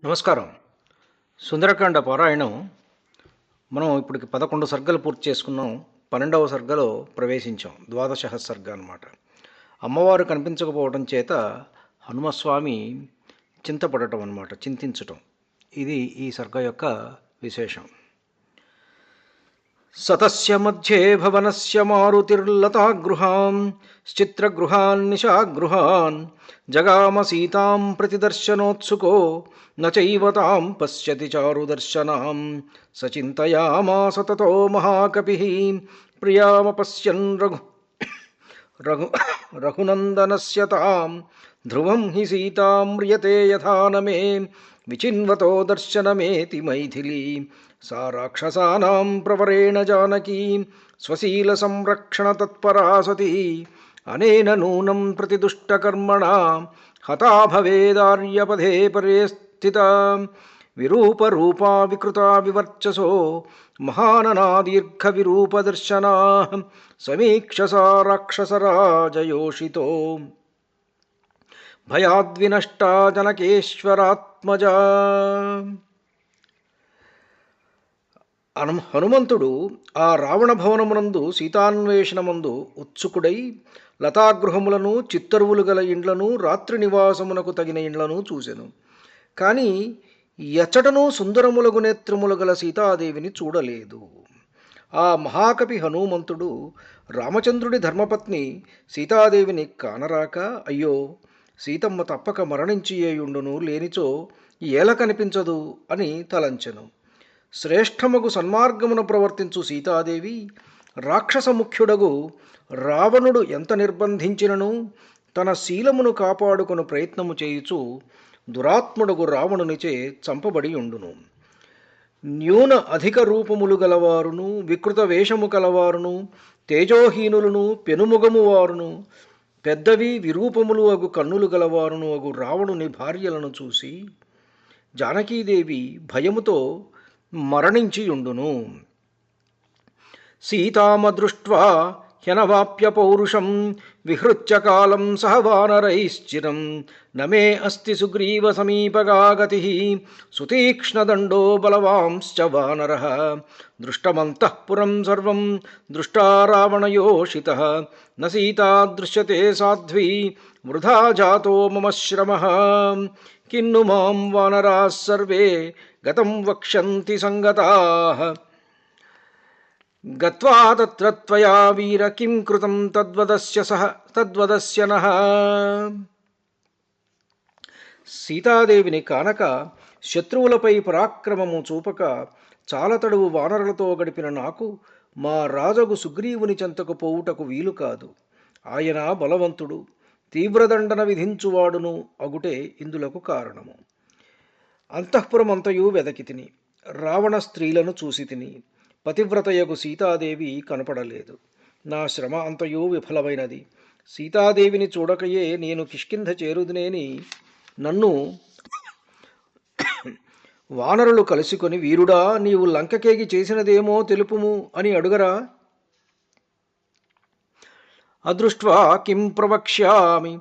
నమస్కారం. సుందరకాండ పారాయణం మనం ఇప్పటికి 11 సర్గలు పూర్తి చేసుకున్నాం. 12వ సర్గలో ప్రవేశించాం. ద్వాదశ సర్గ అన్నమాట. అమ్మవారు కనిపించకపోవడం చేత హనుమస్వామి చింతపడటం అన్నమాట, చింతించటం. ఇది ఈ సర్గ యొక్క విశేషం. సతస్య మధ్యే భవనస్య మారుతిర్లతాగృహాం చిత్రగృహాన్ నిశాగృహాన్ జగామ సీతాం ప్రతిదర్శనోత్సుకో నచైవ తాం పశ్యతి చారుదర్శనాం సచింతయామాస తతో మహాకపిః ప్రియామపశ్యన్ రఘు రఘునందనస్య తాం ధ్రువం హి సీతాం మ్రియతే యథా నమే విచిన్వతో దర్శనమేతి మైథిలీ సా రాక్షసానాం ప్రవరేణ జానకీ స్వశీల సంరక్షణ తత్పరా సతీ అనేన నూనం ప్రతిదుష్టకర్మణా హతా భవేదార్యపథే పరే స్థితా విరూపరూపా వికృతా వివర్చసో మహాననాదీర్ఘ విరూపదర్శనా సమీక్షసా రాక్షసరాజయోషితో భయాద్వినష్టా జనకేశ్వరాత్మజా. హనుమంతుడు ఆ రావణ భవనమునందు సీతాన్వేషణమందు ఉత్సుకుడై లతాగృహములను చిత్తరువులు గల ఇండ్లను రాత్రి నివాసమునకు తగిన ఇండ్లను చూసెను. కానీ ఎచ్చటనూ సుందరములగు నేత్రములు గల సీతాదేవిని చూడలేదు. ఆ మహాకవి హనుమంతుడు రామచంద్రుడి ధర్మపత్ని సీతాదేవిని కానరాక, అయ్యో సీతమ్మ తప్పక మరణించియేయుండును, లేనిచో ఏల కనిపించదు అని తలంచెను. శ్రేష్టమగు సన్మార్గమును ప్రవర్తించు సీతాదేవి రాక్షస ముఖ్యుడగు రావణుడు ఎంత నిర్బంధించినను తన శీలమును కాపాడుకొను ప్రయత్నము చేయుచు దురాత్ముడగు రావణునిచే చంపబడి ఉండును. న్యూన అధిక రూపములు గలవారును వికృత వేషము కలవారును తేజోహీనులను పెనుముగము వారును పెద్దవి విరూపములు అగు కన్నులు గలవారును అగు రావణుని భార్యలను చూసి జానకీదేవి భయముతో మరణించియుండును. సీతామ దృష్ట్వా హ్యనవాప్య పౌరుషం విహృత్య కాలం సహ వానరైశ్చిరం నమే అస్తి సుగ్రీవ సమీపగా గతిః సుతీక్ష్ణదండో బలవాంశ్చ వానరః దృష్టమంతః పురం సర్వం దృష్టా రావణయోషితః న సీతా దృశ్యతే సాధ్వీ వృధా జాతో మమ శ్రమః కిన్ను మాం వానరాः సర్వే గతం వక్ష్యంతి సంగతాః గత్వా తత్ర త్వయా వీర కిం కృతం తద్వదస్య నః. సీతాదేవిని కానక శత్రువులపై పరాక్రమము చూపక చాలతడువు వానరులతో గడిపిన నాకు మా రాజగు సుగ్రీవుని చెంతకు పోవుటకు వీలు కాదు. ఆయన బలవంతుడు, తీవ్రదండన విధించువాడును అగుటే ఇందులకు కారణము. అంతఃపురమంతయు వెదకి తిని, రావణ స్త్రీలను చూసి తిని, పతివ్రతయగు సీతాదేవి కనపడలేదు. నా శ్రమ అంతయు విఫలమైనది. సీతాదేవిని చూడకయే నేను కిష్కింధ చేరుదునేని నన్ను వానరులు కలుసుకొని, వీరుడా నీవు లంకకేగి చేసినదేమో తెలుపుము అని అడుగరా. అదృష్ట్వా కిం ప్రవక్ష్యామి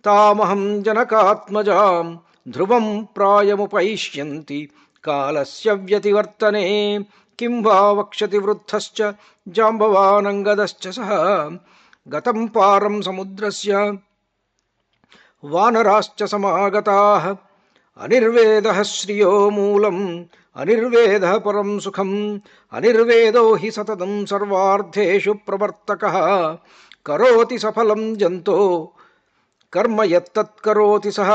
తామహం జనకాత్మజాం ధ్రువం ప్రాయముపైష్యంతి కాలస్య వ్యతివర్తనే కిం వా వక్ష్యతి వృద్ధశ్చ జాంబవానంగదశ్చ సహ గతం పారం సముద్రస్య వానరాశ్చ సమాగతాః అనిర్వేదః శ్రియో మూలం అనిర్వేదః పరం సుఖం అనిర్వేదో హి సతతం సర్వార్థేషు ప్రవర్తకః కరోతి సఫలం జంతో కర్మ యత్తత్కరోతి సహ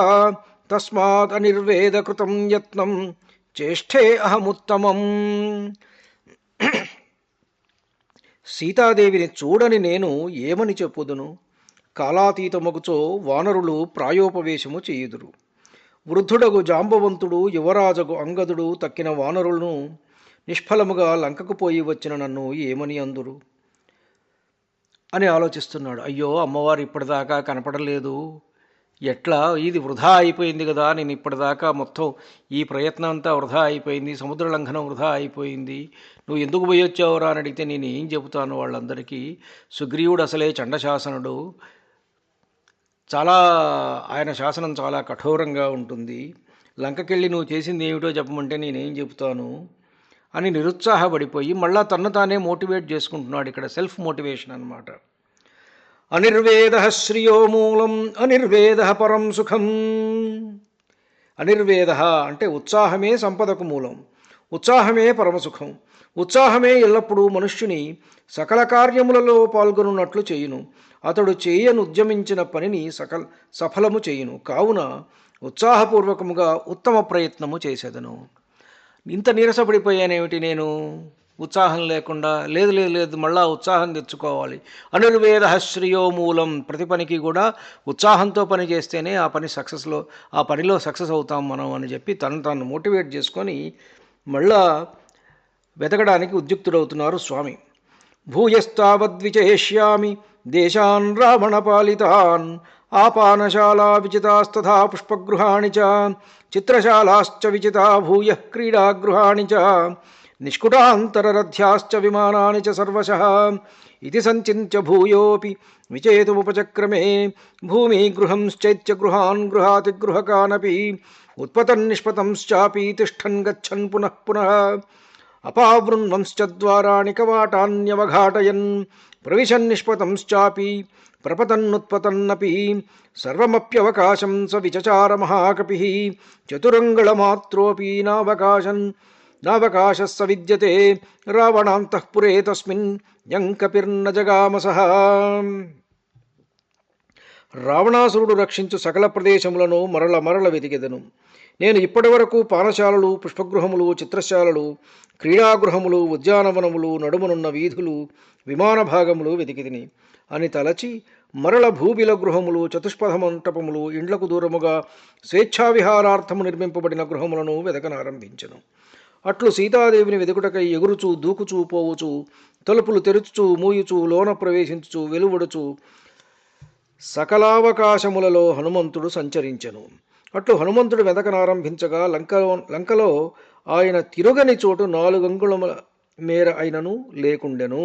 తస్మాత్ అనిర్వేద కృతం యత్నం చేష్టే అహముత్తమం. సీతాదేవిని చూడని నేను ఏమని చెప్పుదును? కాలాతీతమగుచో వానరులు ప్రాయోపవేశము చేయుదురు. వృద్ధుడగు జాంబవంతుడు యువరాజగు అంగదుడు తక్కిన వానరులను నిష్ఫలముగా లంకకు పోయి వచ్చిన నన్ను ఏమని అందురు అని ఆలోచిస్తున్నాడు. అయ్యో అమ్మవారు ఇప్పటిదాకా కనపడలేదు, ఎట్లా ఇది వృధా అయిపోయింది కదా, నేను ఇప్పటిదాకా మొత్తం ఈ ప్రయత్నం అంతా వృధా అయిపోయింది, సముద్ర లంఘనం వృధా అయిపోయింది, నువ్వు ఎందుకు పోయి వచ్చావురా అని అడిగితే నేను ఏం చెబుతాను వాళ్ళందరికీ? సుగ్రీవుడు అసలే చండశాసనుడు, చాలా ఆయన శాసనం చాలా కఠోరంగా ఉంటుంది. లంకకెళ్ళి నువ్వు చేసింది ఏమిటో చెప్పమంటే నేనేం చెబుతాను అని నిరుత్సాహపడిపోయి మళ్ళా తన్ను తానే మోటివేట్ చేసుకుంటున్నాడు. ఇక్కడ సెల్ఫ్ మోటివేషన్ అన్నమాట. అనిర్వేద శ్రియో మూలం అనిర్వేద పరం సుఖం. అనిర్వేద అంటే ఉత్సాహమే సంపదకు మూలం, ఉత్సాహమే పరమసుఖం. ఉత్సాహమే ఎల్లప్పుడూ మనుష్యుని సకల కార్యములలో పాల్గొనున్నట్లు చేయును. అతడు చేయనుద్యమించిన పనిని సఫలము చేయును. కావున ఉత్సాహపూర్వకముగా ఉత్తమ ప్రయత్నము చేసేదను. ఇంత నీరసపడిపోయానేమిటి నేను ఉత్సాహం లేకుండా? లేదు లేదు లేదు, మళ్ళా ఉత్సాహం తెచ్చుకోవాలి. అనిర్వేద శ్రియో మూలం. ప్రతి పనికి కూడా ఉత్సాహంతో పని చేస్తేనే ఆ పనిలో సక్సెస్ అవుతాం మనం అని చెప్పి తను మోటివేట్ చేసుకొని మళ్ళా వెతకడానికి ఉద్యుక్తుడవుతున్నారు స్వామి. భూయస్తావద్విచేష్యామి దేశాన్ రావణపాలితాన్ ఆపానశాలా విచితాస్తథా పుష్పగృహాణి చ చిత్రశాలాశ్చ విచితా భూయ క్రీడాగృహాణి చ నిష్కుటాంతరరథ్యాశ్చ విమానాని చ సర్వశః ఇది సంచింత్య భూయోపి విచేతుముపచక్రమే భూమిగృహంశ్చైత్య గృహాన్ గృహాతి గృహకానపి ఉత్పతన్నిష్పతంశ్చాపి తిష్టన్ గచ్చన్ పునః పునః అపావృన్వంశ్చ ద్వారాణి కవాటాన్యవఘాటయన్ ప్రవిశన్నిష్పతంశ్చాపి ప్రపతన్నుత్పతన్నపి సర్వమప్యవకాశం స విచచార మహాకపిః చతురంగళమాత్రోపి నావకాశస్స విద్యతే రావణాంతఃపురే తస్మిన్ యం కపిర్న జగామసః. రావణాసురుడు రక్షించు సకల ప్రదేశములను మరల వెతికెదను. నేను ఇప్పటివరకు పానశాలలు, పుష్పగృహములు, చిత్రశాలలు, క్రీడాగృహములు, ఉద్యానవనములు, నడుమనున్న వీధులు, విమాన భాగములు వెతికితిని అని తలచి మరల భూబిల గృహములు, చతుష్పథ మంటపములు, ఇండ్లకు దూరముగా స్వేచ్ఛావిహారార్థము నిర్మింపబడిన గృహములను వెతకనారంభించెను. అట్లు సీతాదేవిని వెతుకుటకై ఎగురుచూ దూకుచూ పోవుచూ తలుపులు తెరుచుచూ మూయుచూ లోన ప్రవేశించుచూ వెలువడుచూ సకలావకాశములలో హనుమంతుడు సంచరించెను. అట్లు హనుమంతుడు వెతకనారంభించగా లంకలో ఆయన తిరుగని చోటు 4 అంగుళముల మేర అయినను లేకుండెను.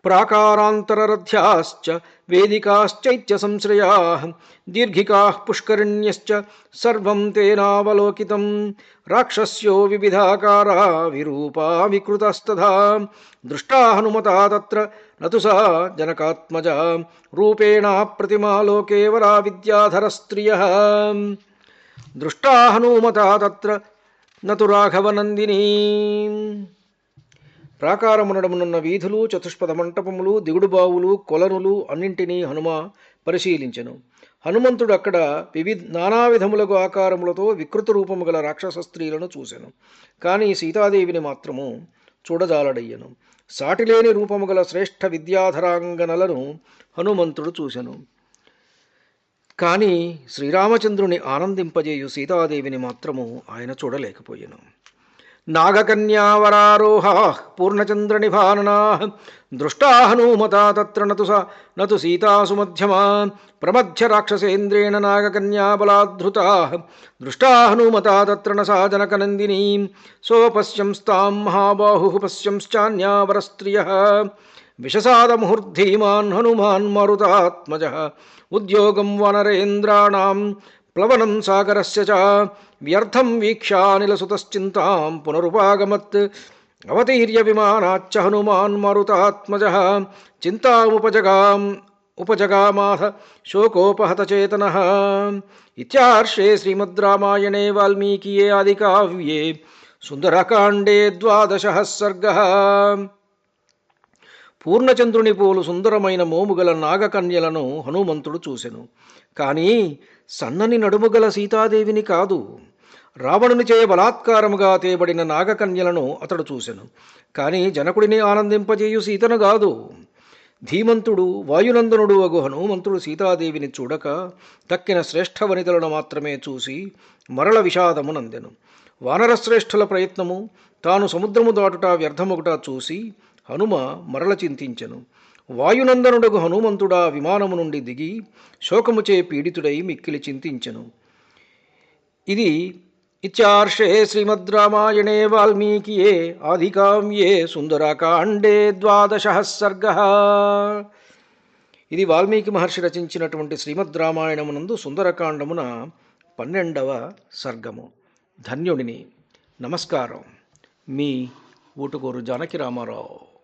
ప్రాకారాంతరరథ్యాశ్చ వేదికాశ్చైత్య సంశ్రయాః దీర్ఘికాః పుష్కరిణ్యశ్చ సర్వం తేనావలోకితం రాక్షస్యో వివిధాకారా విరూపా వికృతస్తథా దృష్టా హనుమతా తత్ర నతు సా జనకాత్మజ రూపేణ ప్రతిమా లోకే వరా విద్యాధర స్త్రియః దృష్టా హనుమతా తత్ర నతు రాఘవనందినీ. ప్రాకారమునడమునున్న వీధులు, చతుష్పథ మంటపములు, దిగుడు బావులు, కొలనులు అన్నింటినీ హనుమ పరిశీలించెను. హనుమంతుడు అక్కడ నానా విధములకు ఆకారములతో వికృత రూపము గల రాక్షస స్త్రీలను చూసెను. కానీ సీతాదేవిని మాత్రము చూడజాలడయ్యను. సాటిలేని రూపము గల శ్రేష్ఠ విద్యాధరాంగనలను హనుమంతుడు చూసెను. కానీ శ్రీరామచంద్రుని ఆనందింపజేయు సీతాదేవిని మాత్రము ఆయన చూడలేకపోయెను. నాగకన్యావరారోహాః పూర్ణచంద్రనిభాననాః దృష్టా హనుమతా తత్ర నతు సీతాసు మధ్యమా ప్రమధ్య రాక్షసేంద్రేణ నాగకన్యా బలాద్ధృతాః దృష్టా హనుమతా తత్ర న సా జనకనందినీ సోపశ్యంస్తాం మహాబాహుః పశ్యంశ్చాన్యావరస్త్రియః విషసాదముహుర్ధీమాన్ హనుమాన్ మారుతాత్మజః ఉద్యోగం వనరేంద్రాణాం ప్లవనం సాగరస్య చ వ్యర్థం వీక్షానిలసుతశ్చింతాం పునరుపాగమత్ అవతీర్య విమానాచ్చ హనుమాన్ మారుతాత్మజః చింతాముపజగామాథ శోకోపహతచేతనః. ఇత్యార్షే శ్రీమద్ రామాయణే వాల్మీకియే ఆదికావ్యే సుందరకాండే 12వ సర్గః. పూర్ణచంద్రుని పోలు సుందరమైన మోముగల నాగకన్యలను హనుమంతుడు చూసెను. కానీ సన్నని నడుముగల సీతాదేవిని కాదు. రావణునిచే బలాత్కారముగా తేబడిన నాగకన్యలను అతడు చూసెను. కానీ జనకుడిని ఆనందింపజేయు సీతను కాదు. ధీమంతుడు వాయునందనుడు అగు హనుమంతుడు సీతాదేవిని చూడక తక్కిన శ్రేష్ఠ వనితలను మాత్రమే చూసి మరల విషాదము నందెను. వానరశ్రేష్ఠుల ప్రయత్నము తాను సముద్రము దాటుట వ్యర్థమొకట చూసి హనుమ మరల చింతించెను. వాయునందనుడగు హనుమంతుడా విమానము నుండి దిగి శోకముచే పీడితుడై మిక్కిలి చింతించెను. ఇది ఇత్యార్షే శ్రీమద్ రామాయణే వాల్మీకియే ఆదికావ్యే సుందరకాండే 12వ సర్గః. ఇది వాల్మీకి మహర్షి రచించినటువంటి శ్రీమద్ రామాయణమునందు సుందరకాండమున 12వ సర్గము. ధన్యుడిని. నమస్కారం. మీ ఊటుకూరు జానకి రామారావు.